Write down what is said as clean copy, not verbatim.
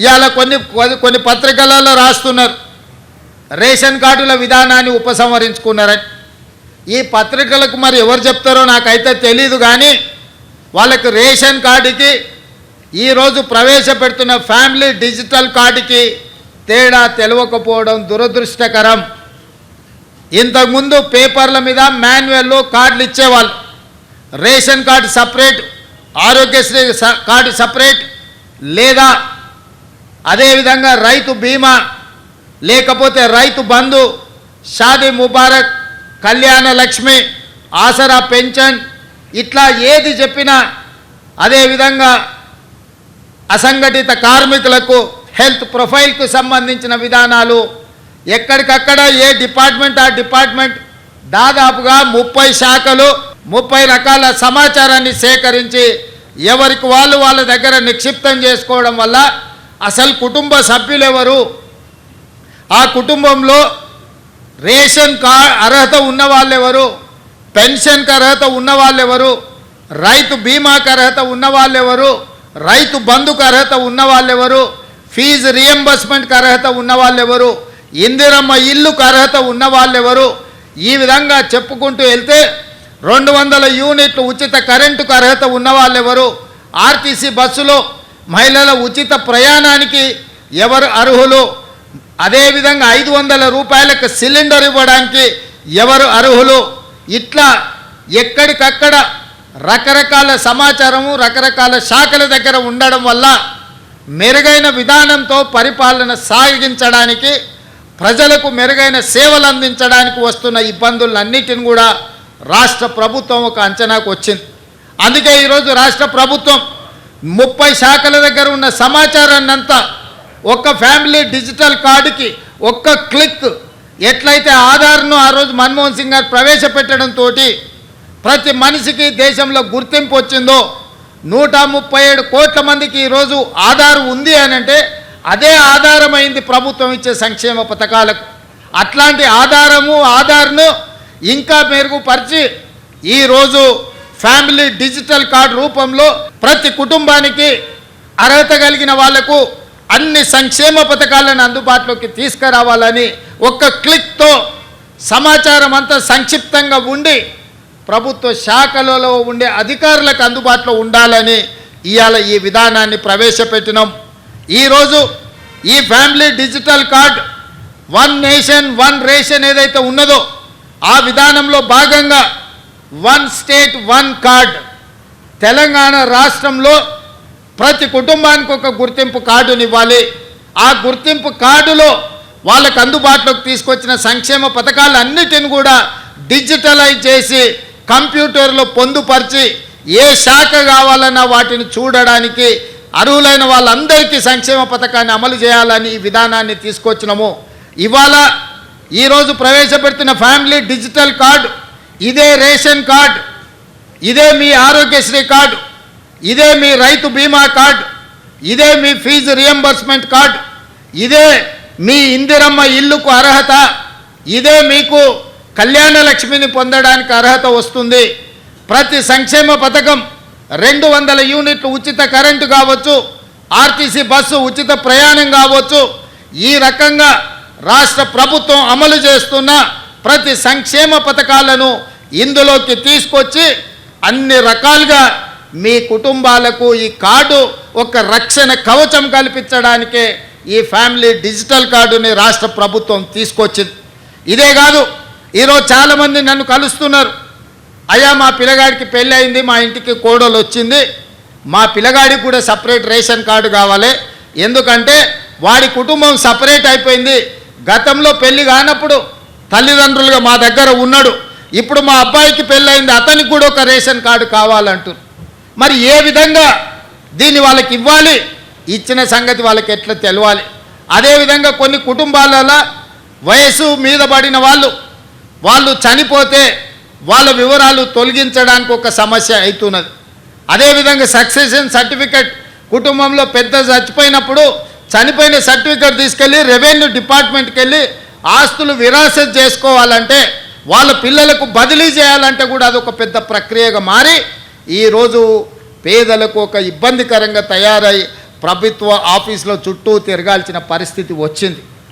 ఇవాళ కొన్ని పత్రికలలో రాస్తున్నారు రేషన్ కార్డుల విధానాన్ని ఉపసంహరించుకున్నారని. ఈ పత్రికలకు మరి ఎవరు చెప్తారో నాకైతే తెలీదు, కానీ వాళ్ళకి రేషన్ కార్డుకి ఈరోజు ప్రవేశపెడుతున్న ఫ్యామిలీ డిజిటల్ కార్డుకి తేడా తెలియకపోవడం దురదృష్టకరం. ఇంతకుముందు పేపర్ల మీద మాన్యువల్లో కార్డులు ఇచ్చేవాళ్ళు. Ration card separate, Aarogyasri card separate, లేదా అదేవిధంగా రైతు బీమా, లేకపోతే రైతు బంధు, షాదీ ముబారక్, కళ్యాణ లక్ష్మి, ఆసరా పెన్షన్, ఇట్లా ఏది చెప్పినా, అదేవిధంగా అసంఘటిత కార్మికులకు హెల్త్ ప్రొఫైల్కు సంబంధించిన విధానాలు ఎక్కడికక్కడ ఏ డిపార్ట్మెంట్ ఆ డిపార్ట్మెంట్ దాదాపుగా 30 శాఖలు 30 రకాల సమాచారాన్ని సేకరించి ఎవరికి వాళ్ళ దగ్గర నిక్షిప్తం చేసుకోవడం వల్ల అసలు కుటుంబ సభ్యులు ఎవరు, ఆ కుటుంబంలో రేషన్ కార్డ్ అర్హత ఉన్న వాళ్ళు ఎవరు, పెన్షన్కి అర్హత ఉన్న వాళ్ళు ఎవరు, రైతు బీమాకు అర్హత ఉన్న వాళ్ళు ఎవరు, రైతు బంధుకు అర్హత ఉన్న వాళ్ళు ఎవరు, ఫీజు రియంబర్స్మెంట్కి అర్హత ఉన్న వాళ్ళు ఎవరు, ఇందిరమ్మ ఇల్లుకు అర్హత ఉన్న వాళ్ళు ఎవరు, ఈ విధంగా చెప్పుకుంటూ వెళ్తే 200 యూనిట్లు ఉచిత కరెంటుకు అర్హత ఉన్న వాళ్ళు ఎవరు, ఆర్టీసీ బస్సులో మహిళల ఉచిత ప్రయాణానికి ఎవరు అర్హులు, అదేవిధంగా 500 రూపాయలకు సిలిండర్ ఇవ్వడానికి ఎవరు అర్హులు, ఇట్లా ఎక్కడికక్కడ రకరకాల సమాచారము రకరకాల శాఖల దగ్గర ఉండడం వల్ల మెరుగైన విధానంతో పరిపాలన సాగించడానికి, ప్రజలకు మెరుగైన సేవలు అందించడానికి వస్తున్న ఇబ్బందులన్నిటిని కూడా రాష్ట్ర ప్రభుత్వం ఒక అంచనాకు వచ్చింది. అందుకే ఈరోజు రాష్ట్ర ప్రభుత్వం 30 శాఖల దగ్గర ఉన్న సమాచారాన్ని అంతా ఒక్క ఫ్యామిలీ డిజిటల్ కార్డుకి ఒక్క క్లిక్, ఎట్లయితే ఆధార్ను ఆ రోజు మన్మోహన్ సింగ్ గారు ప్రవేశపెట్టడంతో ప్రతి మనిషికి దేశంలో గుర్తింపు వచ్చిందో, 137 కోట్ల మందికి ఈరోజు ఆధార్ ఉంది అని అంటే అదే ఆధారమైంది ప్రభుత్వం ఇచ్చే సంక్షేమ పథకాలకు. అట్లాంటి ఆధార్ను ఇంకా మెరుగుపరిచి ఈరోజు ఫ్యామిలీ డిజిటల్ కార్డు రూపంలో ప్రతి కుటుంబానికి అర్హత కలిగిన వాళ్లకు అన్ని సంక్షేమ పథకాలను అందుబాటులోకి తీసుకురావాలని ఒక్క క్లిక్తో సమాచారం అంతా సంక్షిప్తంగా ఉండి ప్రభుత్వ శాఖలలో ఉండే అధికారులకు అందుబాటులో ఉండాలని ఇవాళ ఈ విధానాన్ని ప్రవేశపెట్టినాం. ఈరోజు ఈ family digital card 1 nation 1 ration ఏదైతే ఉన్నదో ఆ విధానంలో భాగంగా 1 స్టేట్ 1 కార్డ్, తెలంగాణ రాష్ట్రంలో ప్రతి కుటుంబానికి ఒక గుర్తింపు కార్డుని ఇవ్వాలి. ఆ గుర్తింపు కార్డులో వాళ్ళకు అందుబాటులోకి తీసుకొచ్చిన సంక్షేమ పథకాలన్నిటిని కూడా డిజిటలైజ్ చేసి కంప్యూటర్లో పొందుపరిచి ఏ శాఖ కావాలన్నా వాటిని చూడడానికి అర్హులైన వాళ్ళందరికీ సంక్షేమ పథకాన్ని అమలు చేయాలని ఈ విధానాన్ని తీసుకొచ్చినాము. ఇవాళ ఈరోజు ప్రవేశపెడుతున్న ఫ్యామిలీ డిజిటల్ కార్డు, ఇదే రేషన్ కార్డు, ఇదే మీ ఆరోగ్యశ్రీ కార్డు, ఇదే మీ రైతు బీమా కార్డు, ఇదే మీ ఫీజు రియంబర్స్మెంట్ కార్డు, ఇదే మీ ఇందిరమ్మ ఇల్లుకు అర్హత, ఇదే మీకు కళ్యాణ లక్ష్మిని పొందడానికి అర్హత వస్తుంది. ప్రతి సంక్షేమ పథకం 200 యూనిట్లు ఉచిత కరెంటు కావచ్చు, ఆర్టీసీ బస్సు ఉచిత ప్రయాణం కావచ్చు, ఈ రకంగా రాష్ట్ర ప్రభుత్వం అమలు చేస్తున్న ప్రతి సంక్షేమ పథకాలను ఇందులోకి తీసుకొచ్చి అన్ని రకాలుగా మీ కుటుంబాలకు ఈ కార్డు ఒక రక్షణ కవచం కల్పించడానికే ఈ ఫ్యామిలీ డిజిటల్ కార్డుని రాష్ట్ర ప్రభుత్వం తీసుకొచ్చింది. ఇదే కాదు, ఈరోజు చాలామంది నన్ను కలుస్తున్నారు, అయ్యా మా పిల్లగాడికి పెళ్ళి అయింది, మా ఇంటికి కోడలు వచ్చింది, మా పిల్లగాడికి కూడా సపరేట్ రేషన్ కార్డు కావాలి, ఎందుకంటే వాడి కుటుంబం సపరేట్ అయిపోయింది, గతంలో పెళ్ళి కానప్పుడు తల్లిదండ్రులుగా మా దగ్గర ఉన్నాడు, ఇప్పుడు మా అబ్బాయికి పెళ్ళయింది, అతనికి కూడా ఒక రేషన్ కార్డు కావాలంటారు. మరి ఏ విధంగా దీన్ని వాళ్ళకి ఇవ్వాలి, ఇచ్చిన సంగతి వాళ్ళకి ఎట్లా తెలవాలి? అదేవిధంగా కొన్ని కుటుంబాలలో వయసు మీద పడిన వాళ్ళు చనిపోతే వాళ్ళ వివరాలు తొలగించడానికి ఒక సమస్య అవుతున్నది. అదేవిధంగా సక్సెషన్ సర్టిఫికెట్, కుటుంబంలో పెద్ద చచ్చిపోయినప్పుడు చనిపోయిన సర్టిఫికెట్ తీసుకెళ్ళి రెవెన్యూ డిపార్ట్మెంట్కి వెళ్ళి ఆస్తులు విరాసత్ చేసుకోవాలంటే, వాళ్ళ పిల్లలకు బదిలీ చేయాలంటే కూడా అదొక పెద్ద ప్రక్రియగా మారి ఈరోజు పేదలకు ఒక ఇబ్బందికరంగా తయారై ప్రభుత్వ ఆఫీసులో చుట్టూ తిరగాల్సిన పరిస్థితి వచ్చింది.